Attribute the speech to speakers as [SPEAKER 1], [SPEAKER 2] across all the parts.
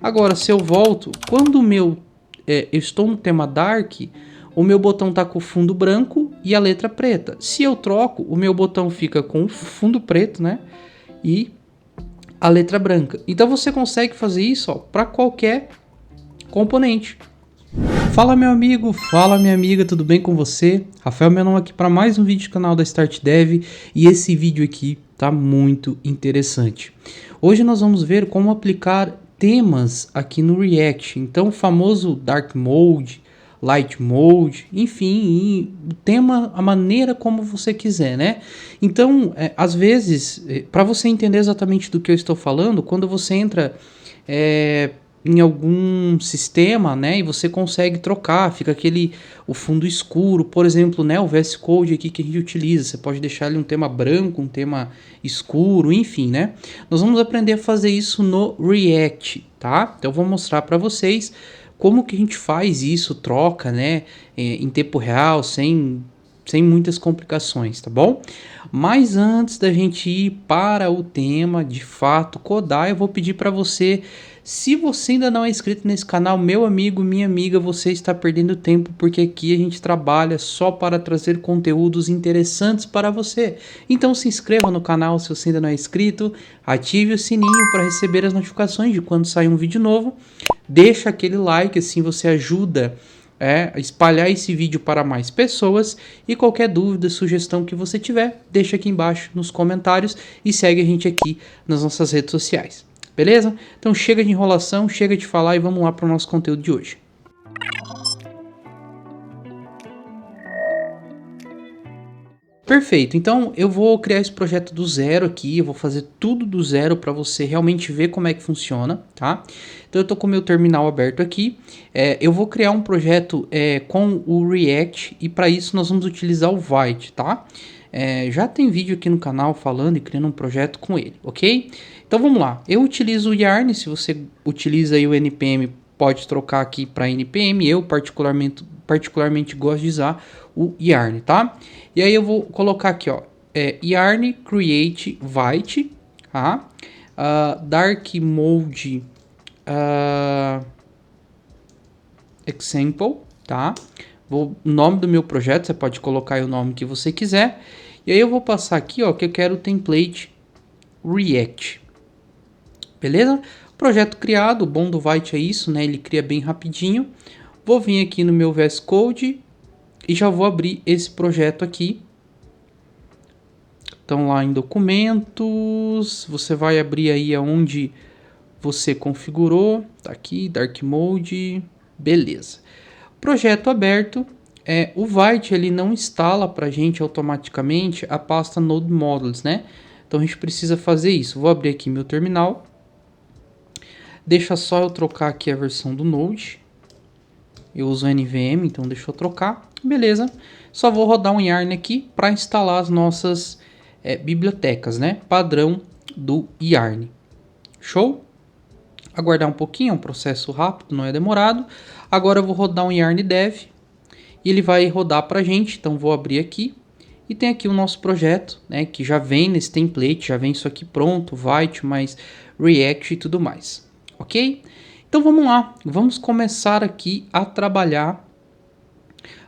[SPEAKER 1] Agora, se eu volto, quando eu estou no tema Dark, o meu botão tá com o fundo branco e a letra preta. Se eu troco, o meu botão fica com o fundo preto, né? E a letra branca. Então você consegue fazer isso para qualquer componente. Fala meu amigo, fala minha amiga, tudo bem com você? Rafael, meu nome aqui para mais um vídeo do canal da Start Dev e esse vídeo aqui tá muito interessante. Hoje nós vamos ver como aplicar temas aqui no React, então o famoso Dark Mode, Light Mode, enfim, o tema, a maneira como você quiser, né? Então, às vezes, para você entender exatamente do que eu estou falando, quando você entra em algum sistema, né, e você consegue trocar, fica o fundo escuro, por exemplo, né, o VS Code aqui que a gente utiliza, você pode deixar ele um tema branco, um tema escuro, enfim, né? Nós vamos aprender a fazer isso no React, tá? Então eu vou mostrar para vocês como que a gente faz isso, troca, né, em tempo real, sem muitas complicações, tá bom? Mas antes da gente ir para o tema, de fato, codar, eu vou pedir para você, se você ainda não é inscrito nesse canal, meu amigo, minha amiga, você está perdendo tempo, porque aqui a gente trabalha só para trazer conteúdos interessantes para você. Então se inscreva no canal se você ainda não é inscrito, ative o sininho para receber as notificações de quando sair um vídeo novo, deixa aquele like, assim você ajuda espalhar esse vídeo para mais pessoas, e qualquer dúvida, sugestão que você tiver, deixa aqui embaixo nos comentários e segue a gente aqui nas nossas redes sociais, beleza? Então chega de enrolação, chega de falar e vamos lá para o nosso conteúdo de hoje. Perfeito, então eu vou criar esse projeto do zero aqui, eu vou fazer tudo do zero para você realmente ver como é que funciona, tá? Então eu tô com o meu terminal aberto aqui, eu vou criar um projeto com o React e para isso nós vamos utilizar o Vite, tá? Já tem vídeo aqui no canal falando e criando um projeto com ele, ok? Então vamos lá, eu utilizo o Yarn, se você utiliza aí o NPM pode trocar aqui para NPM, eu particularmente gosto de usar o Yarn, tá? E aí eu vou colocar aqui, ó, Yarn Create Vite, tá? Dark Mode Example, tá? O nome do meu projeto, você pode colocar aí o nome que você quiser. E aí eu vou passar aqui, ó, que eu quero o template React. Beleza? Projeto criado, o bom do Vite é isso, né? Ele cria bem rapidinho. Vou vir aqui no meu VS Code e já vou abrir esse projeto aqui. Então lá em documentos, você vai abrir aí aonde você configurou, tá aqui, Dark Mode, beleza. Projeto aberto, o Vite ele não instala pra gente automaticamente a pasta Node Modules, né? Então a gente precisa fazer isso. Vou abrir aqui meu terminal. Deixa só eu trocar aqui a versão do Node. Eu uso NVM, então deixa eu trocar. Beleza. Só vou rodar um Yarn aqui para instalar as nossas bibliotecas, né? Padrão do Yarn. Show? Aguardar um pouquinho, é um processo rápido, não é demorado. Agora eu vou rodar um Yarn Dev e ele vai rodar para a gente. Então vou abrir aqui e tem aqui o nosso projeto, né? Que já vem nesse template, já vem isso aqui pronto, Vite mais React e tudo mais. Ok? Então vamos lá, vamos começar aqui a trabalhar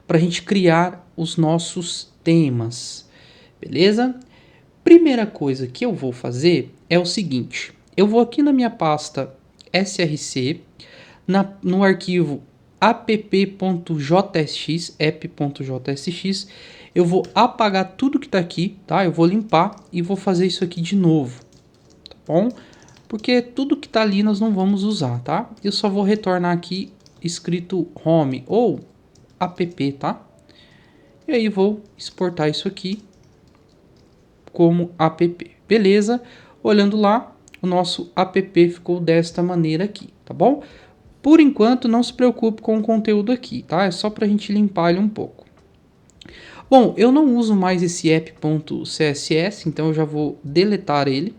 [SPEAKER 1] para a gente criar os nossos temas, beleza? Primeira coisa que eu vou fazer é o seguinte, eu vou aqui na minha pasta src, no arquivo app.jsx, app.jsx, eu vou apagar tudo que está aqui, tá? Eu vou limpar e vou fazer isso aqui de novo, tá bom? Porque tudo que está ali nós não vamos usar, tá? Eu só vou retornar aqui escrito home ou app, tá? E aí vou exportar isso aqui como app. Beleza? Olhando lá, o nosso app ficou desta maneira aqui, tá bom? Por enquanto, não se preocupe com o conteúdo aqui, tá? É só para a gente limpar ele um pouco. Bom, eu não uso mais esse app.css, então eu já vou deletar ele.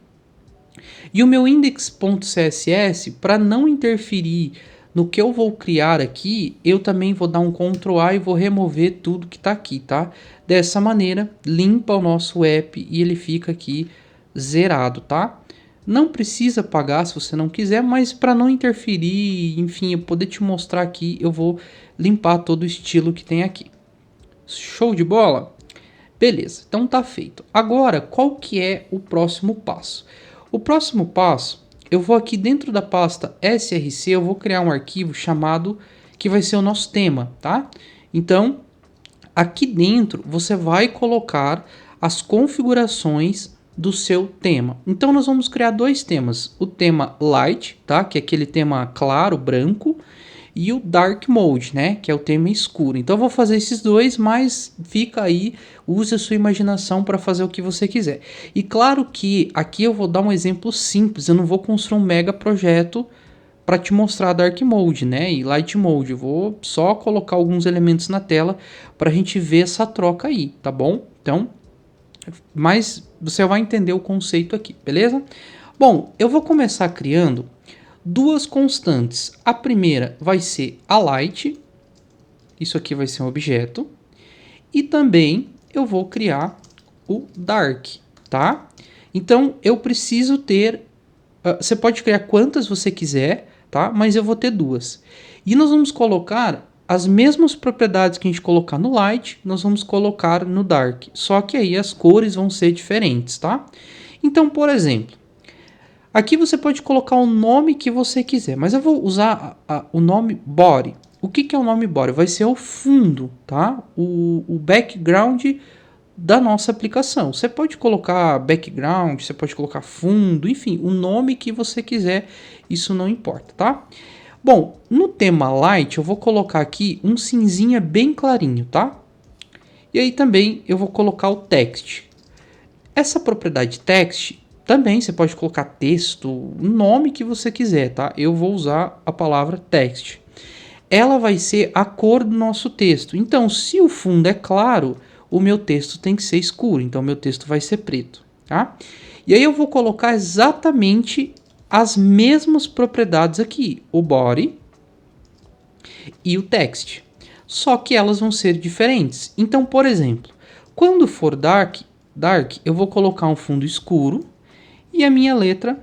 [SPEAKER 1] E o meu index.css, para não interferir no que eu vou criar aqui, eu também vou dar um Ctrl A e vou remover tudo que está aqui, tá? Dessa maneira, limpa o nosso app e ele fica aqui zerado, tá? Não precisa pagar se você não quiser, mas para não interferir, enfim, eu poder te mostrar aqui, eu vou limpar todo o estilo que tem aqui. Show de bola? Beleza, então tá feito. Agora, qual que é o próximo passo? O próximo passo, eu vou aqui dentro da pasta SRC, eu vou criar um arquivo chamado, que vai ser o nosso tema, tá? Então, aqui dentro, você vai colocar as configurações do seu tema. Então, nós vamos criar dois temas. O tema Light, tá? Que é aquele tema claro, branco, e o Dark Mode, né, que é o tema escuro. Então eu vou fazer esses dois, mas fica aí, use a sua imaginação para fazer o que você quiser. E claro que aqui eu vou dar um exemplo simples, eu não vou construir um mega projeto para te mostrar Dark Mode, né, e Light Mode. Eu vou só colocar alguns elementos na tela para a gente ver essa troca aí, tá bom? Então, mas você vai entender o conceito aqui, beleza? Bom, eu vou começar criando duas constantes. A primeira vai ser a light, isso aqui vai ser um objeto, e também eu vou criar o dark, tá? Então eu preciso ter, você pode criar quantas você quiser, tá? Mas eu vou ter duas. E nós vamos colocar as mesmas propriedades que a gente colocar no light, nós vamos colocar no dark, só que aí as cores vão ser diferentes, tá? Então, por exemplo, aqui você pode colocar o nome que você quiser, mas eu vou usar o nome body. O que é o nome body? Vai ser o fundo, tá? O background da nossa aplicação. Você pode colocar background, você pode colocar fundo, enfim, o nome que você quiser, isso não importa, tá? Bom, no tema light eu vou colocar aqui um cinzinha bem clarinho, tá? E aí também eu vou colocar o text. Essa propriedade text também você pode colocar texto, o nome que você quiser, tá? Eu vou usar a palavra text. Ela vai ser a cor do nosso texto. Então, se o fundo é claro, o meu texto tem que ser escuro. Então, meu texto vai ser preto, tá? E aí eu vou colocar exatamente as mesmas propriedades aqui, o body e o text. Só que elas vão ser diferentes. Então, por exemplo, quando for dark, eu vou colocar um fundo escuro e a minha letra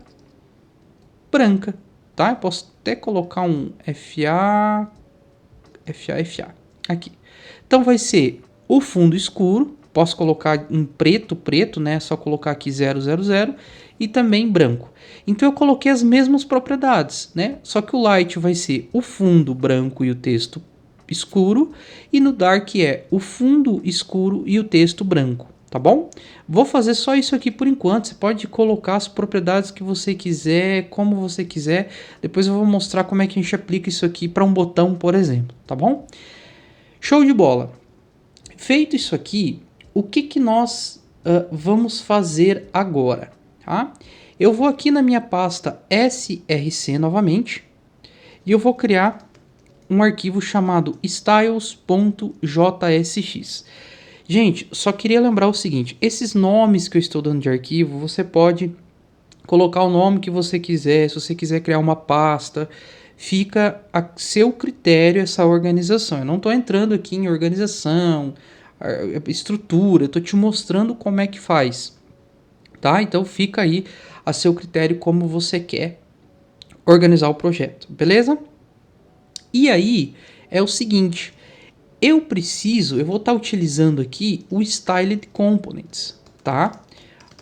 [SPEAKER 1] branca, tá? Eu posso até colocar um FA aqui. Então vai ser o fundo escuro, posso colocar em preto, né? É só colocar aqui 000 e também branco. Então eu coloquei as mesmas propriedades, né? Só que o light vai ser o fundo branco e o texto escuro, e no dark é o fundo escuro e o texto branco. Tá bom? Vou fazer só isso aqui por enquanto. Você pode colocar as propriedades que você quiser, como você quiser. Depois eu vou mostrar como é que a gente aplica isso aqui para um botão, por exemplo. Tá bom? Show de bola. Feito isso aqui, o que nós vamos fazer agora? Tá? Eu vou aqui na minha pasta SRC novamente e eu vou criar um arquivo chamado styles.jsx. Gente, só queria lembrar o seguinte, esses nomes que eu estou dando de arquivo, você pode colocar o nome que você quiser, se você quiser criar uma pasta, fica a seu critério essa organização. Eu não estou entrando aqui em organização, estrutura, eu estou te mostrando como é que faz, tá? Então fica aí a seu critério como você quer organizar o projeto, beleza? E aí é o seguinte, eu vou estar utilizando aqui o Styled Components, tá?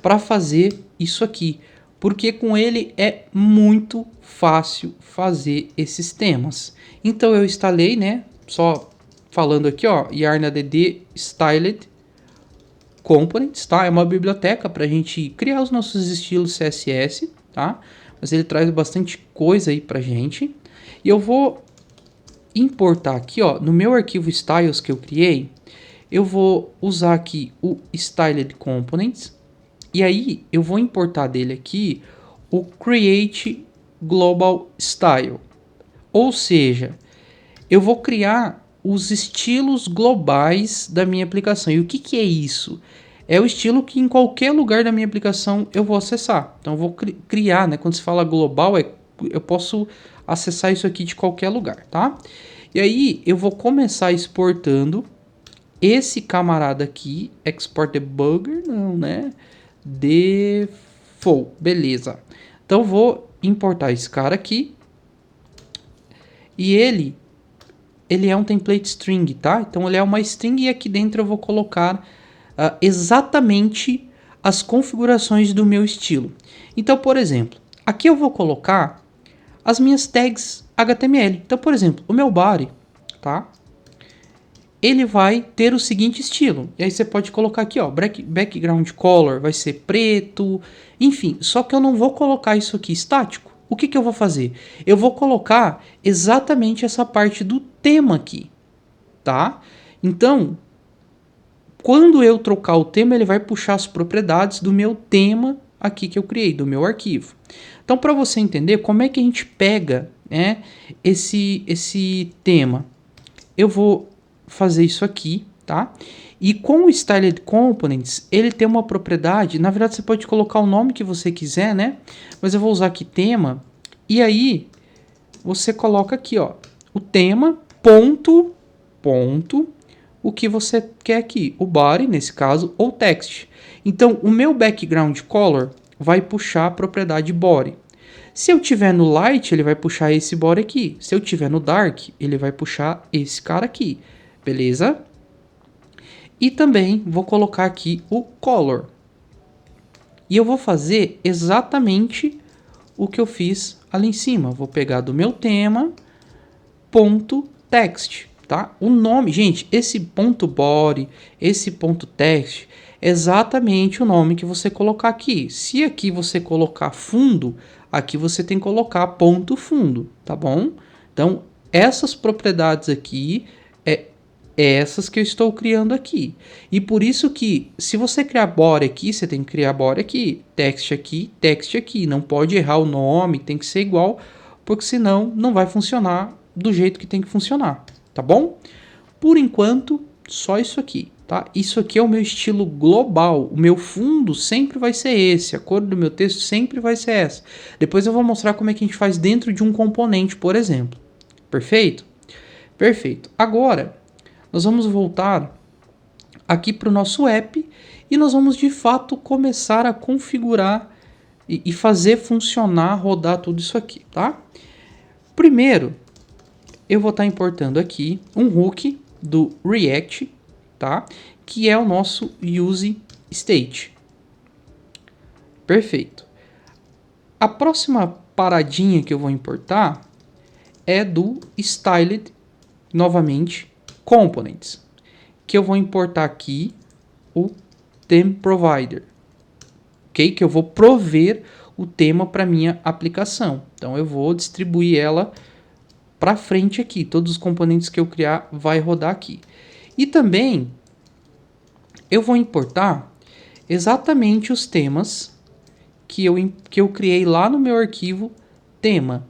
[SPEAKER 1] Para fazer isso aqui, porque com ele é muito fácil fazer esses temas. Então eu instalei, né? Só falando aqui, ó, yarn-add Styled Components, tá? É uma biblioteca para a gente criar os nossos estilos CSS, tá? Mas ele traz bastante coisa aí pra gente. E eu vou importar aqui, ó, no meu arquivo styles que eu criei, eu vou usar aqui o Styled Components e aí eu vou importar dele aqui o Create Global Style. Ou seja, eu vou criar os estilos globais da minha aplicação. E o que é isso? É o estilo que em qualquer lugar da minha aplicação eu vou acessar. Então eu vou criar, né? Quando se fala global, eu posso acessar isso aqui de qualquer lugar, tá? E aí eu vou começar exportando esse camarada aqui, export debugger, não, né? Default, beleza. Então, eu vou importar esse cara aqui. E ele é um template string, tá? Então, ele é uma string e aqui dentro eu vou colocar exatamente as configurações do meu estilo. Então, por exemplo, aqui eu vou colocar as minhas tags HTML. Então, por exemplo, o meu body, tá? Ele vai ter o seguinte estilo. E aí você pode colocar aqui, ó, background color vai ser preto, enfim. Só que eu não vou colocar isso aqui estático. O que que eu vou fazer? Eu vou colocar exatamente essa parte do tema aqui, tá? Então, quando eu trocar o tema, ele vai puxar as propriedades do meu tema aqui que eu criei, do meu arquivo. Então, para você entender como é que a gente pega, né, esse tema, eu vou fazer isso aqui, tá? E com o Styled Components, ele tem uma propriedade, na verdade você pode colocar o nome que você quiser, né? Mas eu vou usar aqui tema, e aí você coloca aqui, ó, o tema, ponto, o que você quer aqui, o body, nesse caso, ou text. Então, o meu background color vai puxar a propriedade body. Se eu tiver no light, ele vai puxar esse body aqui. Se eu tiver no dark, ele vai puxar esse cara aqui. Beleza? E também vou colocar aqui o color. E eu vou fazer exatamente o que eu fiz ali em cima. Vou pegar do meu tema, ponto text, tá? O nome, gente, esse ponto body, esse ponto text, é exatamente o nome que você colocar aqui. Se aqui você colocar fundo, aqui você tem que colocar ponto fundo, tá bom? Então, essas propriedades aqui essas que eu estou criando aqui. E por isso que, se você criar body aqui, você tem que criar body aqui, text aqui. Não pode errar o nome, tem que ser igual, porque senão não vai funcionar do jeito que tem que funcionar, tá bom? Por enquanto, só isso aqui, tá? Isso aqui é o meu estilo global. O meu fundo sempre vai ser esse, a cor do meu texto sempre vai ser essa. Depois eu vou mostrar como é que a gente faz dentro de um componente, por exemplo. Perfeito? Perfeito. Agora, nós vamos voltar aqui para o nosso app e nós vamos de fato começar a configurar e fazer funcionar, rodar tudo isso aqui, tá? Primeiro, eu vou estar importando aqui um hook do React, tá? Que é o nosso use state. Perfeito. A próxima paradinha que eu vou importar é do styled, novamente, components, que eu vou importar aqui o theme provider, ok? Que eu vou prover o tema para minha aplicação. Então eu vou distribuir ela para frente aqui. Todos os componentes que eu criar vai rodar aqui. E também eu vou importar exatamente os temas que eu criei lá no meu arquivo tema,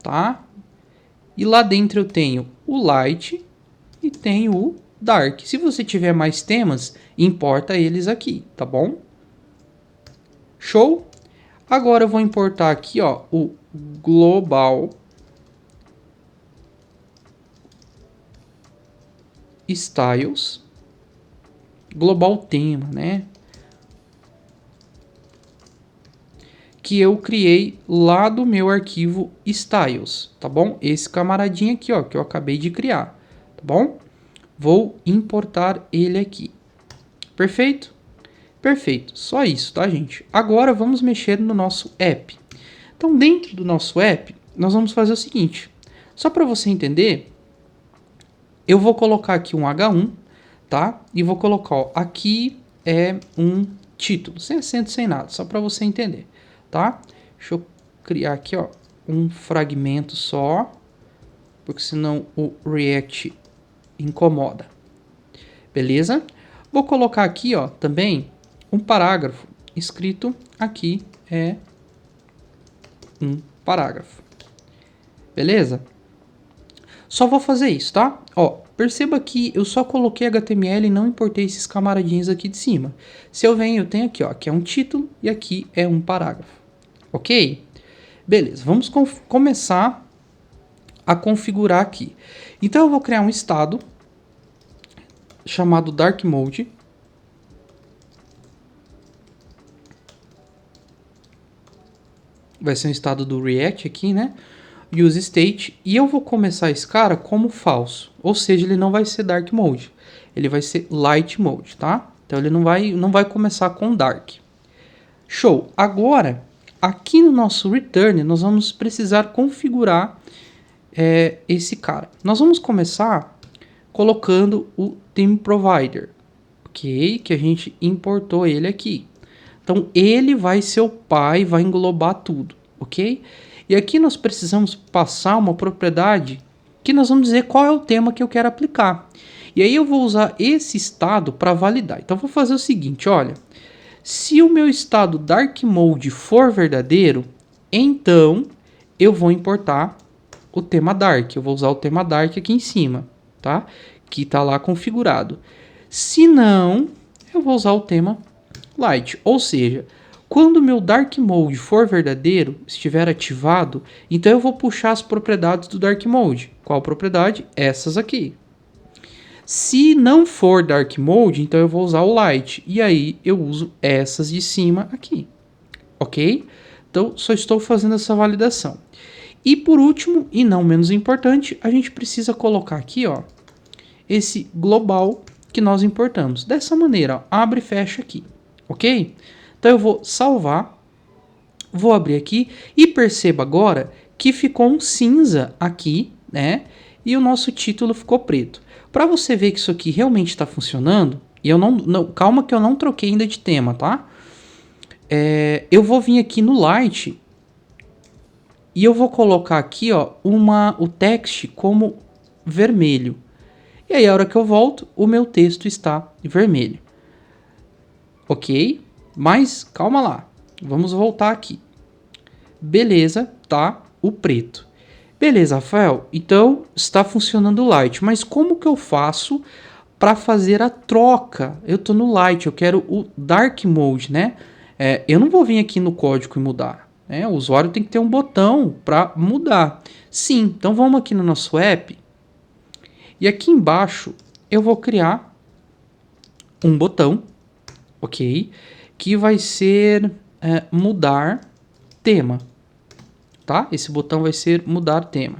[SPEAKER 1] tá? E lá dentro eu tenho o light e tenho o dark. Se você tiver mais temas, importa eles aqui, tá bom? Show? Agora eu vou importar aqui, ó, o global styles, global tema, né? Que eu criei lá do meu arquivo styles, tá bom? Esse camaradinho aqui, ó, que eu acabei de criar, tá bom? Vou importar ele aqui. Perfeito? Perfeito. Só isso, tá, gente? Agora vamos mexer no nosso app. Então, dentro do nosso app, nós vamos fazer o seguinte. Só para você entender, eu vou colocar aqui um H1, tá? E vou colocar, ó, aqui é um título, sem acento, sem nada, só para você entender, tá? Deixa eu criar aqui, ó, um fragmento só, porque senão o React incomoda. Beleza? Vou colocar aqui, ó, também um parágrafo escrito aqui é um parágrafo. Beleza? Só vou fazer isso, tá? Ó, perceba que eu só coloquei HTML e não importei esses camaradinhos aqui de cima. Se eu venho, eu tenho aqui, ó, que é um título e aqui é um parágrafo. Ok? Beleza, vamos começar a configurar aqui. Então eu vou criar um estado chamado Dark Mode. vai ser um estado do React aqui, né? Use state, e eu vou começar esse cara como falso, ou seja, ele não vai ser dark mode, ele vai ser light mode, tá? Então ele não vai começar com dark. Show! Agora, aqui no nosso return, nós vamos precisar configurar esse cara. Nós vamos começar colocando o theme provider, ok? Que a gente importou ele aqui. Então ele vai ser o pai, vai englobar tudo, ok? E aqui nós precisamos passar uma propriedade que nós vamos dizer qual é o tema que eu quero aplicar. E aí eu vou usar esse estado para validar. Então eu vou fazer o seguinte, olha. Se o meu estado dark mode for verdadeiro, então eu vou importar o tema dark. Eu vou usar o tema dark aqui em cima, tá? Que está lá configurado. Se não, eu vou usar o tema light. Ou seja, quando o meu dark mode for verdadeiro, estiver ativado, então eu vou puxar as propriedades do dark mode. Qual propriedade? Essas aqui. Se não for dark mode, então eu vou usar o light. E aí eu uso essas de cima aqui. Ok? Então só estou fazendo essa validação. E por último, e não menos importante, a gente precisa colocar aqui, ó, esse global que nós importamos. Dessa maneira, ó, abre e fecha aqui. Ok? Então eu vou salvar, vou abrir aqui e perceba agora que ficou um cinza aqui, né? E o nosso título ficou preto. Para você ver que isso aqui realmente está funcionando, e eu calma que eu não troquei ainda de tema, tá? Eu vou vir aqui no Light e eu vou colocar aqui, ó, o text como vermelho. E aí a hora que eu volto, o meu texto está vermelho. Ok? Mas calma lá, vamos voltar aqui. Beleza, tá o preto. Beleza, Rafael, então está funcionando o Light, mas como que eu faço para fazer a troca? Eu estou no Light, eu quero o Dark Mode, né? Eu não vou vir aqui no código e mudar, né? O usuário tem que ter um botão para mudar. Sim, então vamos aqui no nosso app e aqui embaixo eu vou criar um botão, ok? Que vai ser mudar tema. Tá? Esse botão vai ser mudar tema,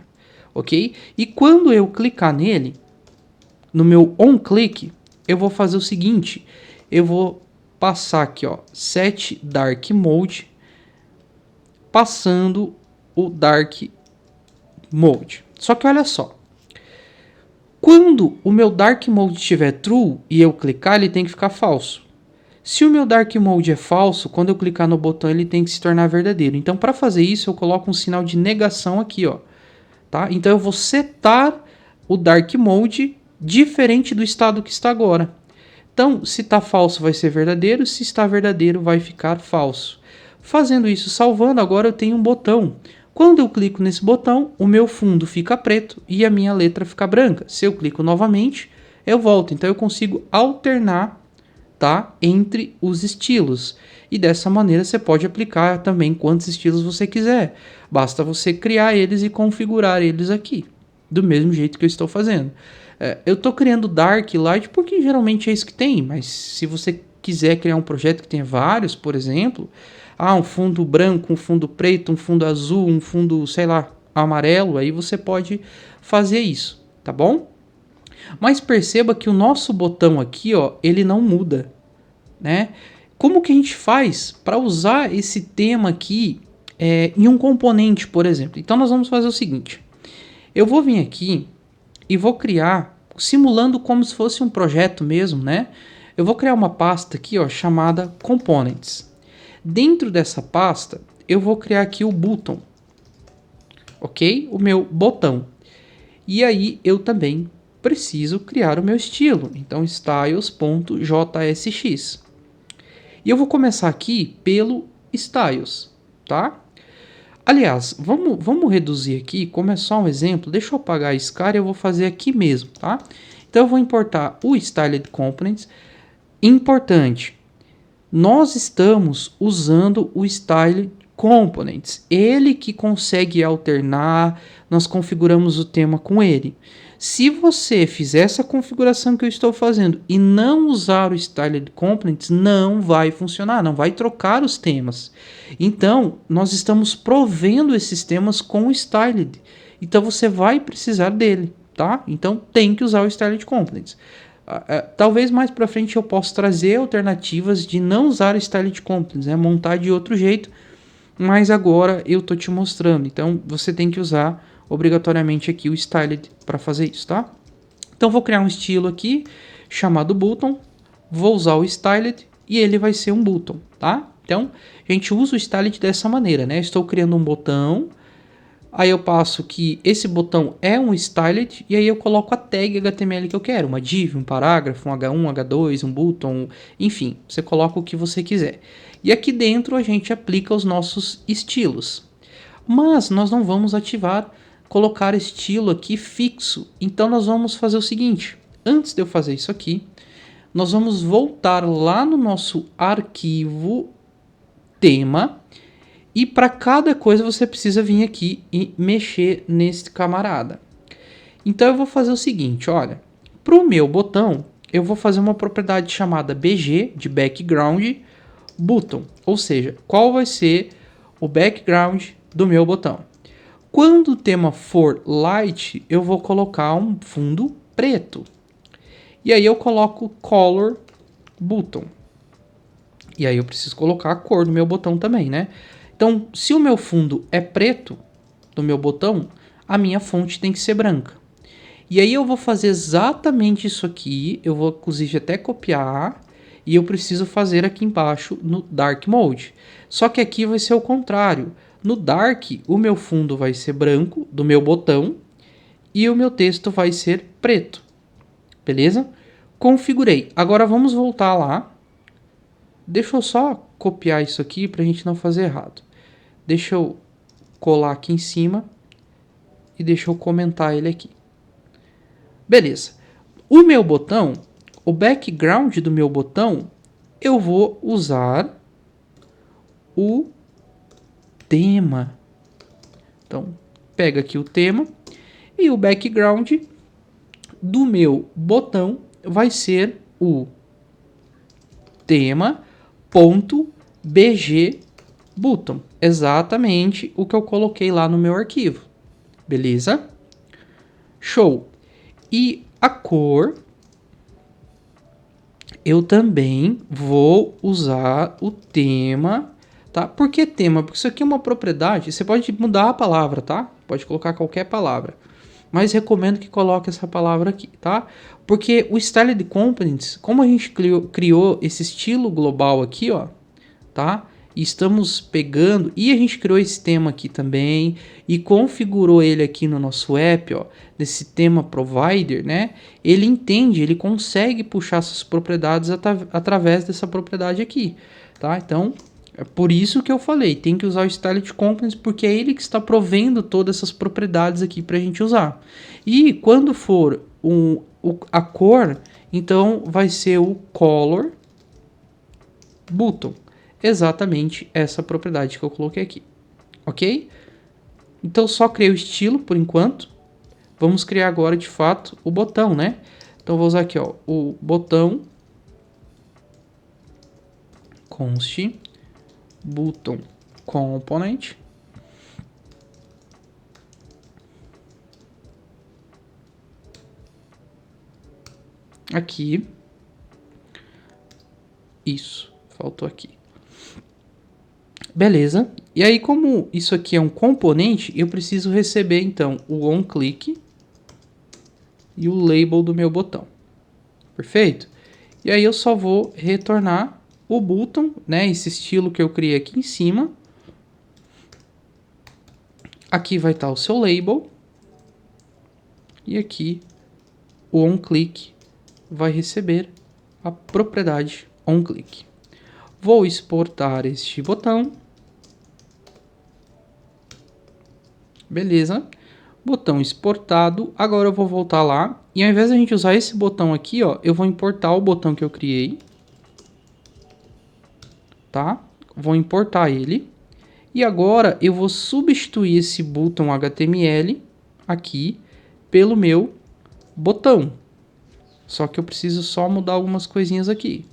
[SPEAKER 1] ok? E quando eu clicar nele, no meu onClick, eu vou fazer o seguinte, eu vou passar aqui, ó, set dark mode, passando o dark mode. Só que olha só, quando o meu dark mode estiver true e eu clicar, ele tem que ficar falso. Se o meu dark mode é falso, quando eu clicar no botão ele tem que se tornar verdadeiro. Então para fazer isso eu coloco um sinal de negação aqui, ó, tá? Então eu vou setar o dark mode diferente do estado que está agora. Então se está falso vai ser verdadeiro, se está verdadeiro vai ficar falso. Fazendo isso, salvando, agora eu tenho um botão. Quando eu clico nesse botão, o meu fundo fica preto e a minha letra fica branca. Se eu clico novamente, eu volto. Então eu consigo alternar, tá, entre os estilos. E dessa maneira você pode aplicar também quantos estilos você quiser. Basta você criar eles e configurar eles aqui. Do mesmo jeito que eu estou fazendo. Eu estou criando Dark e Light porque geralmente é isso que tem. Mas se você quiser criar um projeto que tenha vários, por exemplo, um fundo branco, um fundo preto, um fundo azul, um fundo, sei lá, amarelo, aí você pode fazer isso, tá bom? Mas perceba que o nosso botão aqui, ó, ele não muda, né? Como que a gente faz para usar esse tema aqui em um componente, por exemplo? Então nós vamos fazer o seguinte. Eu vou vir aqui e vou criar, simulando como se fosse um projeto mesmo, né? Eu vou criar uma pasta aqui, ó, chamada Components. Dentro dessa pasta, eu vou criar aqui o button, ok? O meu botão. E aí eu também preciso criar o meu estilo. Então, styles.jsx. E eu vou começar aqui pelo styles, tá? Aliás, vamos reduzir aqui, como é só um exemplo, deixa eu apagar esse cara e eu vou fazer aqui mesmo, tá? Então, eu vou importar o styled components. Importante, nós estamos usando o style Components, ele que consegue alternar, nós configuramos o tema com ele. Se você fizer essa configuração que eu estou fazendo e não usar o Styled Components, não vai funcionar, não vai trocar os temas. Então, nós estamos provendo esses temas com o Styled. Então, você vai precisar dele, tá? Então, tem que usar o Styled Components. Talvez mais para frente eu possa trazer alternativas de não usar o Styled Components, né? Montar de outro jeito, mas agora eu tô te mostrando. Então, você tem que usar obrigatoriamente aqui o Styled para fazer isso, tá? Então, vou criar um estilo aqui chamado button, vou usar o Styled e ele vai ser um button, tá? Então, a gente usa o Styled dessa maneira, né? Estou criando um botão, aí eu passo que esse botão é um Styled e aí eu coloco a tag HTML que eu quero, uma div, um parágrafo, um H1, H2, um button, enfim, você coloca o que você quiser. E aqui dentro a gente aplica os nossos estilos. Mas nós não vamos colocar estilo aqui fixo. Então nós vamos fazer o seguinte, antes de eu fazer isso aqui, nós vamos voltar lá no nosso arquivo tema e para cada coisa você precisa vir aqui e mexer nesse camarada. Então eu vou fazer o seguinte, olha, para o meu botão eu vou fazer uma propriedade chamada bg, de background, button, ou seja, qual vai ser o background do meu botão. Quando o tema for light, eu vou colocar um fundo preto. E aí eu coloco color button. E aí eu preciso colocar a cor do meu botão também, né? Então, se o meu fundo é preto do meu botão, a minha fonte tem que ser branca. E aí eu vou fazer exatamente isso aqui, eu vou inclusive até copiar, e eu preciso fazer aqui embaixo no Dark Mode. Só que aqui vai ser o contrário. No Dark, o meu fundo vai ser branco do meu botão e o meu texto vai ser preto. Beleza? Configurei. Agora vamos voltar lá. Deixa eu só copiar isso aqui para a gente não fazer errado. Deixa eu colar aqui em cima e deixa eu comentar ele aqui. Beleza. O meu botão, o background do meu botão, eu vou usar o tema. Então, pega aqui o tema e o background do meu botão vai ser o tema.bg button. Exatamente o que eu coloquei lá no meu arquivo. Beleza? Show. E a cor, eu também vou usar o tema, tá? Por que tema? Porque isso aqui é uma propriedade, você pode mudar a palavra, tá? Pode colocar qualquer palavra. Mas recomendo que coloque essa palavra aqui, tá? Porque o Styled Components, como a gente criou esse estilo global aqui, ó, tá? E estamos pegando, e a gente criou esse tema aqui também, e configurou ele aqui no nosso app, ó, desse tema provider, né? Ele entende, ele consegue puxar essas propriedades através dessa propriedade aqui, tá? Então, é por isso que eu falei, tem que usar o Styled Components, porque é ele que está provendo todas essas propriedades aqui para a gente usar. E quando for a cor, então vai ser o color button. Exatamente essa propriedade que eu coloquei aqui, ok? Então só criei o estilo por enquanto. Vamos criar agora de fato o botão, né? Então vou usar aqui, ó, o botão const button component aqui. Isso, faltou aqui. Beleza. E aí, como isso aqui é um componente, eu preciso receber, então, o onClick e o label do meu botão. Perfeito? E aí eu só vou retornar o button, né? Esse estilo que eu criei aqui em cima. Aqui vai estar o seu label. E aqui o onClick vai receber a propriedade onClick. Vou exportar este botão. Beleza, botão exportado. Agora eu vou voltar lá e ao invés de a gente usar esse botão aqui, ó, eu vou importar o botão que eu criei, tá? Vou importar ele E agora eu vou substituir esse botão HTML aqui pelo meu botão. Só que eu preciso só mudar algumas coisinhas aqui.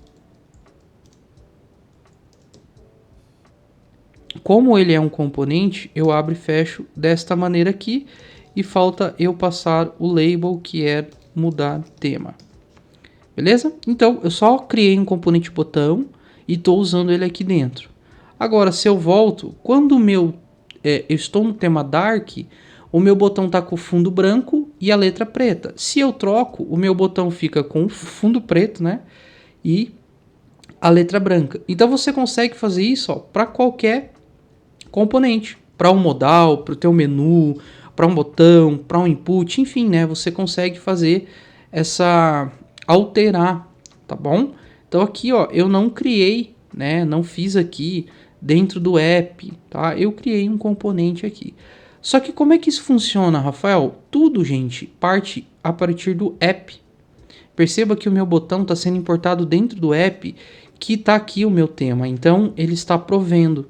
[SPEAKER 1] Como ele é um componente, eu abro e fecho desta maneira aqui. E falta eu passar o label, que é mudar tema. Beleza? Então, eu só criei um componente botão e estou usando ele aqui dentro. Agora, se eu volto, quando eu estou no tema Dark, o meu botão está com o fundo branco e a letra preta. Se eu troco, o meu botão fica com o fundo preto, né? E a letra branca. Então, você consegue fazer isso para qualquer componente. Para um modal, para o teu menu, para um botão, para um input, enfim, né? Você consegue fazer essa... alterar, tá bom? Então aqui, ó, eu não criei, né? Não fiz aqui dentro do app, tá? Eu criei um componente aqui. Só que como é que isso funciona, Rafael? Tudo, gente, parte a partir do app. Perceba que o meu botão está sendo importado dentro do app, que está aqui o meu tema. Então, ele está provendo.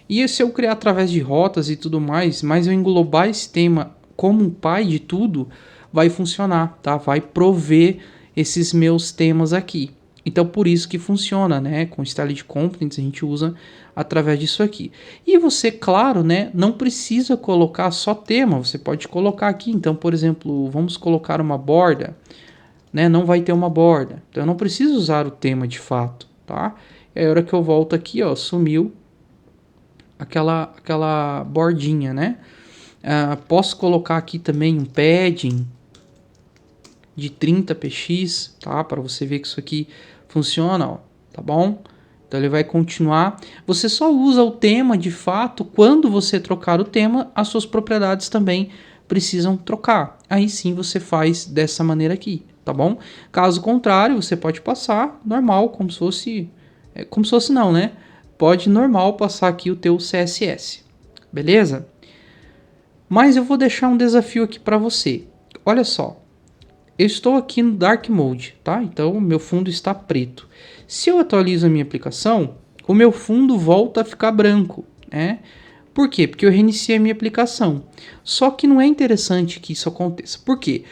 [SPEAKER 1] E se eu criar através de rotas e tudo mais, mas eu englobar esse tema como um pai de tudo, vai funcionar, tá? Vai prover esses meus temas aqui. Então, por isso que funciona, né? Com Styled Components a gente usa através disso aqui. E você, claro, né? Não precisa colocar só tema, você pode colocar aqui. Então, por exemplo, vamos colocar uma borda, né? Não vai ter uma borda. Então, eu não preciso usar o tema de fato, tá? É a hora que eu volto aqui, ó, sumiu aquela bordinha, né? Posso colocar aqui também um padding de 30 px, tá? Para você ver que isso aqui funciona, ó, tá bom? Então ele vai continuar. Você só usa o tema de fato quando você trocar o tema, as suas propriedades também precisam trocar. Aí sim você faz dessa maneira aqui, tá bom? Caso contrário, você pode passar normal, como se fosse... como se fosse não, né? Pode normal passar aqui o teu CSS, beleza? Mas eu vou deixar um desafio aqui para você. Olha só, eu estou aqui no Dark Mode, tá? Então, o meu fundo está preto. Se eu atualizo a minha aplicação, o meu fundo volta a ficar branco, né? Por quê? Porque eu reiniciei a minha aplicação. Só que não é interessante que isso aconteça. Por quê?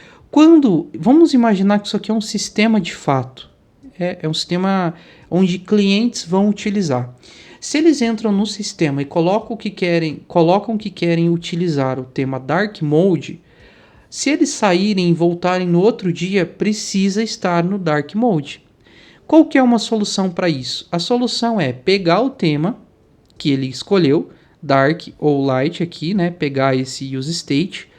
[SPEAKER 1] Vamos imaginar que isso aqui é um sistema de fato. É um sistema onde clientes vão utilizar. Se eles entram no sistema e colocam que querem utilizar o tema Dark Mode, se eles saírem e voltarem no outro dia, precisa estar no Dark Mode. Qual que é uma solução para isso? A solução é pegar o tema que ele escolheu, Dark ou Light aqui, né? Pegar esse use state.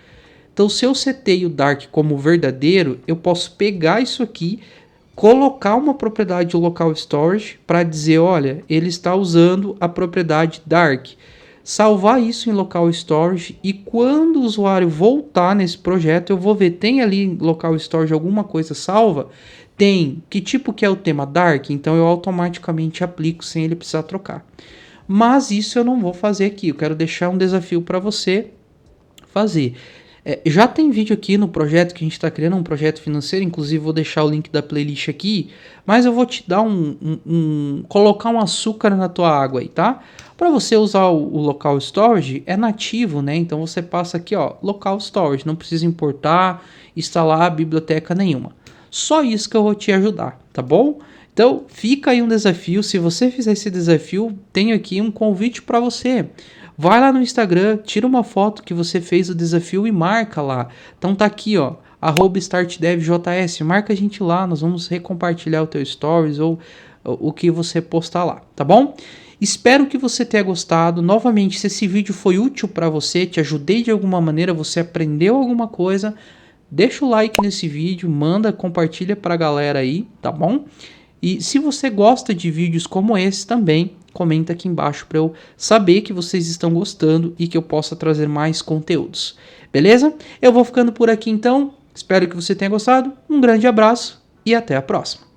[SPEAKER 1] Então, se eu setei o Dark como verdadeiro, eu posso pegar isso aqui, colocar uma propriedade local storage para dizer, olha, ele está usando a propriedade Dark. Salvar isso em local storage e quando o usuário voltar nesse projeto, eu vou ver, tem ali em local storage alguma coisa salva? Tem. Que tipo que é o tema Dark? Então eu automaticamente aplico sem ele precisar trocar. Mas isso eu não vou fazer aqui, eu quero deixar um desafio para você fazer. Já tem vídeo aqui no projeto que a gente está criando, um projeto financeiro, inclusive vou deixar o link da playlist aqui, mas eu vou te dar colocar um açúcar na tua água aí, tá? Para você usar o local storage, é nativo, né? Então você passa aqui, ó, local storage, não precisa importar, instalar biblioteca nenhuma. Só isso que eu vou te ajudar, tá bom? Então fica aí um desafio, se você fizer esse desafio, tenho aqui um convite para você. Vai lá no Instagram, tira uma foto que você fez o desafio e marca lá. Então tá aqui, ó, @startdevjs, marca a gente lá, nós vamos recompartilhar o teu stories ou o que você postar lá, tá bom? Espero que você tenha gostado. Novamente, se esse vídeo foi útil para você, te ajudei de alguma maneira, você aprendeu alguma coisa, deixa o like nesse vídeo, compartilha pra galera aí, tá bom? E se você gosta de vídeos como esse também, comenta aqui embaixo para eu saber que vocês estão gostando e que eu possa trazer mais conteúdos. Beleza? Eu vou ficando por aqui então. Espero que você tenha gostado. Um grande abraço e até a próxima.